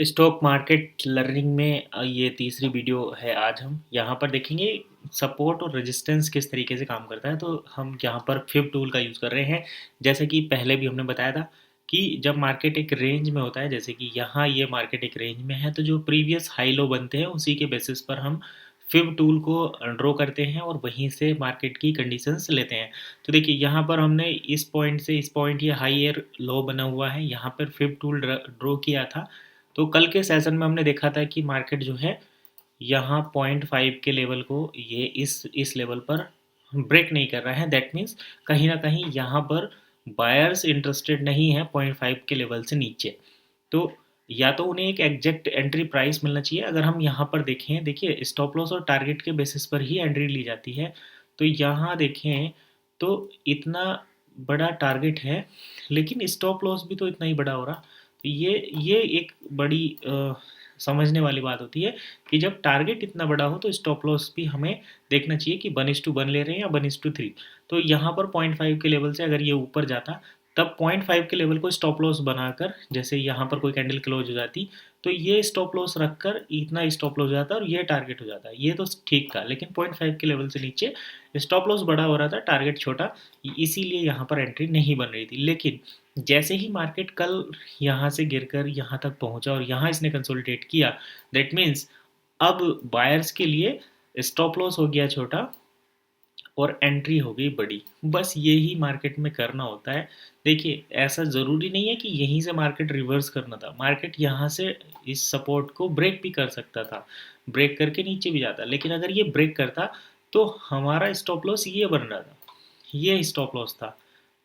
Stock market learning में ये तीसरी वीडियो है। आज हम यहाँ पर देखेंगे सपोर्ट और रेजिस्टेंस किस तरीके से काम करता है। तो हम यहाँ पर फिब टूल का यूज़ कर रहे हैं। जैसे कि पहले भी हमने बताया था कि जब मार्केट एक रेंज में होता है, जैसे कि यहाँ ये मार्केट एक रेंज में है, तो जो प्रीवियस हाई लो बनते हैं उसी के बेसिस पर हम फिब टूल को ड्रॉ करते हैं और वहीं से मार्केट की कंडीशंस लेते हैं। तो देखिए यहाँ पर हमने इस पॉइंट से इस पॉइंट ये हाई एयर लो बना हुआ है, यहाँ पर फिब टूल ड्रॉ किया था। तो कल के सेशन में हमने देखा था कि मार्केट जो है यहाँ 0.5 के लेवल को ये इस लेवल पर ब्रेक नहीं कर रहा है। दैट मीन्स कहीं ना कहीं यहाँ पर बायर्स इंटरेस्टेड नहीं है 0.5 के लेवल से नीचे। तो या तो उन्हें एक एग्जैक्ट एंट्री प्राइस मिलना चाहिए। अगर हम यहाँ पर देखें, देखिए स्टॉप लॉस और टारगेट के बेसिस पर ही एंट्री ली जाती है। तो यहाँ देखें तो इतना बड़ा टारगेट है, लेकिन स्टॉप लॉस भी तो इतना ही बड़ा हो रहा। तो ये एक बड़ी समझने वाली बात होती है कि जब टारगेट इतना बड़ा हो तो स्टॉप लॉस भी हमें देखना चाहिए कि 1:1 ले रहे हैं या 1:3। तो यहाँ पर 0.5 के लेवल से अगर ये ऊपर जाता, तब 0.5 के लेवल को स्टॉप लॉस बनाकर, जैसे यहाँ पर कोई कैंडल क्लोज हो जाती, तो ये स्टॉप लॉस रखकर इतना स्टॉप लॉस हो जाता और ये टारगेट हो जाता। ये तो ठीक था, लेकिन 0.5 के लेवल से नीचे स्टॉप लॉस बड़ा हो रहा था, टारगेट छोटा, इसीलिए यहाँ पर एंट्री नहीं बन रही थी। लेकिन जैसे ही मार्केट कल यहाँ से गिरकर यहाँ तक पहुँचा और यहाँ इसने कंसोलिडेट किया, दैट मीन्स अब बायर्स के लिए स्टॉप लॉस हो गया छोटा और एंट्री हो गई बड़ी। बस यही मार्केट में करना होता है। देखिए ऐसा ज़रूरी नहीं है कि यहीं से मार्केट रिवर्स करना था। मार्केट यहाँ से इस सपोर्ट को ब्रेक भी कर सकता था, ब्रेक करके नीचे भी जाता, लेकिन अगर ये ब्रेक करता तो हमारा स्टॉप लॉस ये बन रहा था, ये स्टॉप लॉस था,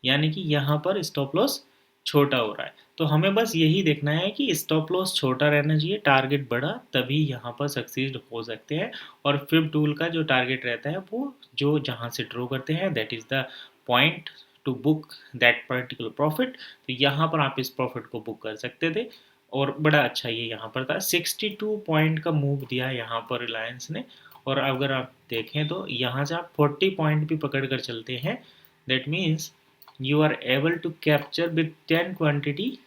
यानी कि यहाँ पर स्टॉप लॉस छोटा हो रहा है। तो हमें बस यही देखना है कि स्टॉप लॉस छोटा रहना चाहिए, टारगेट बड़ा, तभी यहाँ पर सक्सीड हो सकते हैं। और फिब टूल का जो टारगेट रहता है वो जो जहाँ से ड्रॉ करते हैं, that is the point two book that particular profit. तो यहाँ पर आप इस प्रॉफिट को बुक कर सकते थे और बड़ा अच्छा ये यहाँ पर था। 62 पॉइंट का मूव दिया यहाँ पर रिलायंस ने। और अगर आप देखें तो यहाँ से आप 40 पॉइंट भी पकड़ कर चलते हैं, that means you are able to capture with 10 quantity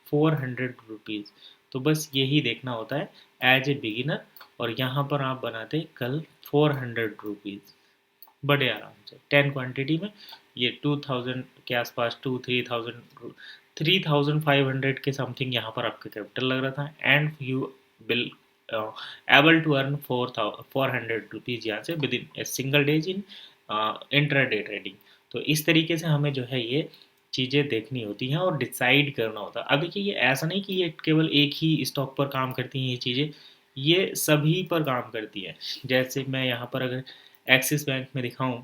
400 rupees. तो बस यही देखना होता है एज ए बिगिनर। और यहाँ पर आप बनाते कल 400 रुपीज़ बड़े आराम से 10 क्वांटिटी में। ये 2000 के आसपास 3500 के समथिंग यहाँ पर आपका कैपिटल लग रहा था, and you will able to earn 400 rupees यहाँ से within a single days in intraday trading. तो इस तरीके से हमें जो है ये चीज़ें देखनी होती हैं और डिसाइड करना होता है। अब देखिए ये ऐसा नहीं कि ये केवल एक ही स्टॉक पर काम करती हैं ये चीज़ें, ये सभी पर काम करती है। जैसे मैं यहाँ पर अगर एक्सिस बैंक में दिखाऊं,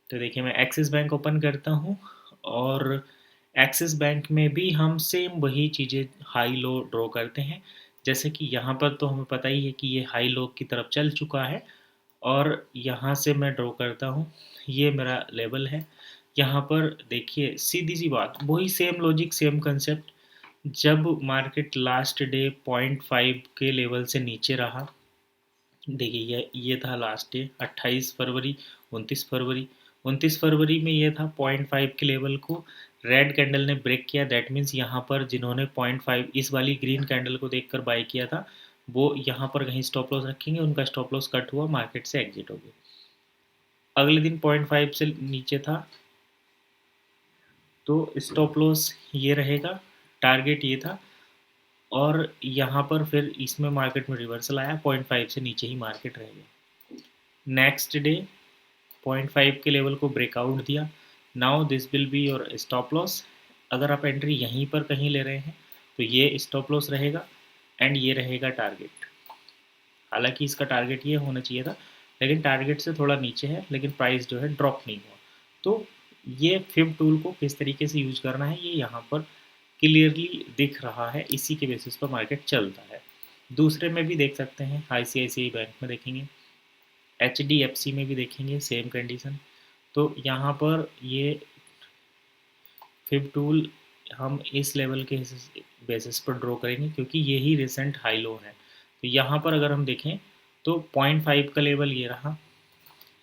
तो देखिए मैं एक्सिस बैंक ओपन करता हूँ और एक्सिस बैंक में भी हम सेम वही चीज़ें हाई लो ड्रॉ करते हैं। जैसे कि यहाँ पर तो हमें पता ही है कि ये हाई लो की तरफ चल चुका है और यहाँ से मैं ड्रॉ करता हूँ, ये मेरा लेवल है। यहाँ पर देखिए सीधी सी बात, वही सेम लॉजिक सेम कंसेप्ट। जब मार्केट लास्ट डे 0.5 के लेवल से नीचे रहा, देखिए ये था लास्ट डे 28 फरवरी, 29 फरवरी। 29 फरवरी में ये था 0.5 के लेवल को रेड कैंडल ने ब्रेक किया। दैट मीन्स यहाँ पर जिन्होंने 0.5 इस वाली ग्रीन कैंडल को देखकर बाय किया था, वो यहाँ पर कहीं स्टॉप लॉस रखेंगे, उनका स्टॉप लॉस कट हुआ, मार्केट से एग्जिट हो गए। अगले दिन 0.5 से नीचे था, तो स्टॉप लॉस ये रहेगा, टारगेट ये था, और यहाँ पर फिर इसमें मार्केट में रिवर्सल आया, 0.5 से नीचे ही मार्केट रह गया। नेक्स्ट डे 0.5 के लेवल को ब्रेकआउट दिया। Now this will be your stop loss. अगर आप एंट्री यहीं पर कहीं ले रहे हैं तो ये स्टॉप लॉस रहेगा एंड ये रहेगा टारगेट। हालांकि इसका टारगेट ये होना चाहिए था, लेकिन टारगेट से थोड़ा नीचे है, लेकिन प्राइस जो है ड्रॉप नहीं हुआ। तो ये फिब टूल को किस तरीके से यूज करना है ये यहाँ पर क्लियरली दिख रहा है, इसी के बेसिस पर मार्केट चलता है। दूसरे में भी देख सकते हैं, ICICI बैंक में देखेंगे, HDFC में भी देखेंगे सेम कंडीशन। तो यहाँ पर ये फिब टूल हम इस लेवल के बेसिस पर ड्रॉ करेंगे, क्योंकि यही रिसेंट हाई लो है। तो यहाँ पर अगर हम देखें तो 0.5 का लेवल ये रहा,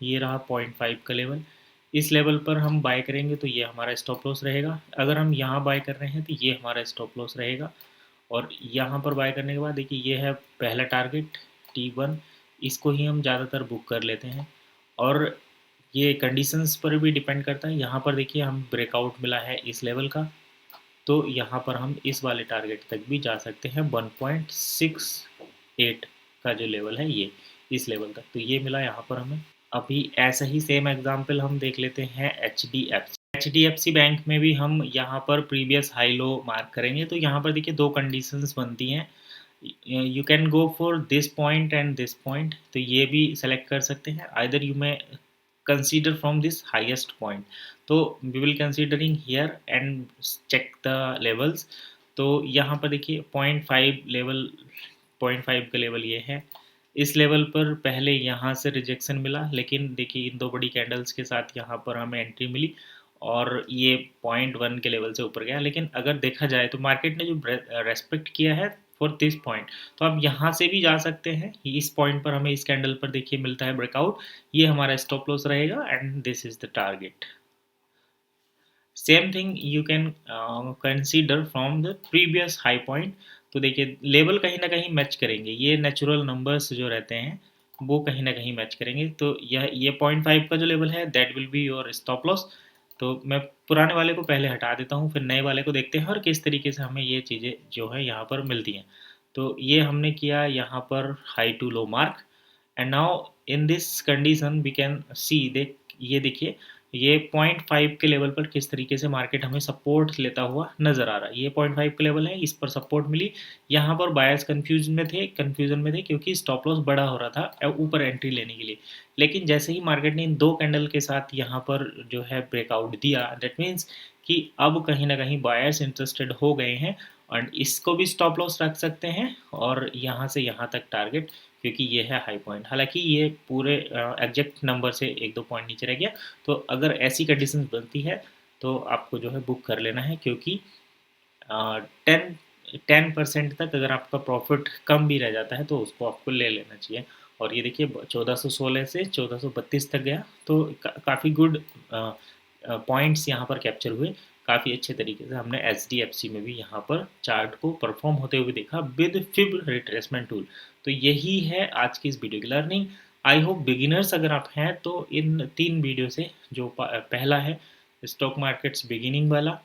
ये रहा 0.5 का लेवल। इस लेवल पर हम बाय करेंगे तो ये हमारा स्टॉप लॉस रहेगा। अगर हम यहाँ बाय कर रहे हैं तो ये हमारा स्टॉप लॉस रहेगा। और यहाँ पर बाय करने के बाद देखिए ये है पहला टारगेट T1, इसको ही हम ज़्यादातर बुक कर लेते हैं। और ये कंडीशंस पर भी डिपेंड करता है। यहाँ पर देखिए हम ब्रेकआउट मिला है इस लेवल का, तो यहाँ पर हम इस वाले टारगेट तक भी जा सकते हैं 1.68 का जो लेवल है ये, इस लेवल तक तो ये मिला यहाँ पर हमें। अभी ऐसा ही सेम एग्जांपल हम देख लेते हैं H D F C bank में भी हम यहाँ पर प्रीवियस हाई लो मार्क करेंगे। तो यहाँ पर देखिए दो कंडीशंस बनती हैं, you can go for this point and this point, तो ये भी सेलेक्ट कर सकते हैं। Either you may consider from this highest point, तो we will considering here and check the levels. तो यहाँ पर देखिए 0.5 लेवल, 0.5 का लेवल ये है। इस लेवल पर पहले यहाँ से रिजेक्शन मिला, लेकिन देखिए इन दो बड़ी कैंडल्स के साथ यहाँ पर हमें एंट्री मिली और ये 0.1 के लेवल से ऊपर गया। लेकिन अगर देखा जाए तो मार्केट ने जो रेस्पेक्ट किया है फॉर दिस पॉइंट, तो आप यहाँ से भी जा सकते हैं। इस पॉइंट पर हमें इस कैंडल पर देखिए मिलता है ब्रेकआउट, ये हमारा स्टॉप लॉस रहेगा and this is the target. Same thing you can consider from the previous high point. तो देखिए लेवल कहीं ना कहीं मैच करेंगे, ये नेचुरल नंबर्स जो रहते हैं वो कहीं ना कहीं मैच करेंगे। तो ये 0.5 का जो लेवल है that will be your stop loss. तो मैं पुराने वाले को पहले हटा देता हूँ, फिर नए वाले को देखते हैं और किस तरीके से हमें ये चीज़ें जो है यहाँ पर मिलती हैं। तो ये हमने किया यहाँ पर high to low mark, and now in this condition we can see, ये देखिए ये 0.5 के लेवल पर किस तरीके से मार्केट हमें सपोर्ट लेता हुआ नजर आ रहा है। ये 0.5 का लेवल है, इस पर सपोर्ट मिली। यहाँ पर बायर्स कंफ्यूजन में थे क्योंकि स्टॉप लॉस बड़ा हो रहा था ऊपर एंट्री लेने के लिए। लेकिन जैसे ही मार्केट ने इन दो कैंडल के साथ यहाँ पर जो है ब्रेकआउट दिया, दैट मीन्स कि अब कहीं ना कहीं बायर्स इंटरेस्टेड हो गए हैं और इसको भी स्टॉप लॉस रख सकते हैं और यहाँ से यहाँ तक टारगेट, क्योंकि ये है हाई पॉइंट। हालांकि ये पूरे एग्जैक्ट नंबर से एक दो पॉइंट नीचे रह गया। तो अगर ऐसी कंडीशन बनती है तो आपको जो है बुक कर लेना है, क्योंकि 10% तक अगर आपका प्रॉफिट कम भी रह जाता है तो उसको आपको ले लेना चाहिए। और ये देखिए 1416 से 1432 तक गया, तो काफ़ी गुड पॉइंट्स यहाँ पर कैप्चर हुए। काफ़ी अच्छे तरीके से हमने एच में भी यहाँ पर चार्ट को परफॉर्म होते हुए देखा विद फिब रिट्रेसमेंट टूल। तो यही है आज की इस वीडियो की लर्निंग। आई होप बिगिनर्स अगर आप हैं तो इन 3 वीडियो से, जो पहला है स्टॉक मार्केट्स बिगिनिंग वाला,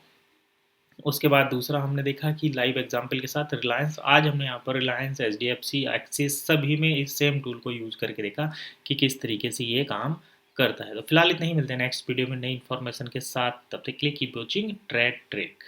उसके बाद दूसरा हमने देखा कि लाइव एग्जांपल के साथ रिलायंस, आज हमने यहाँ पर रिलायंस, एचडीएफसी, एक्सिस सभी में इस सेम टूल को यूज़ करके देखा कि किस तरीके से ये काम करता है। तो फिलहाल इतना ही, मिलते हैं नेक्स्ट वीडियो में नई इन्फॉर्मेशन के साथ। तब तक के लिए कीप वॉचिंग ट्रेड ट्रिक।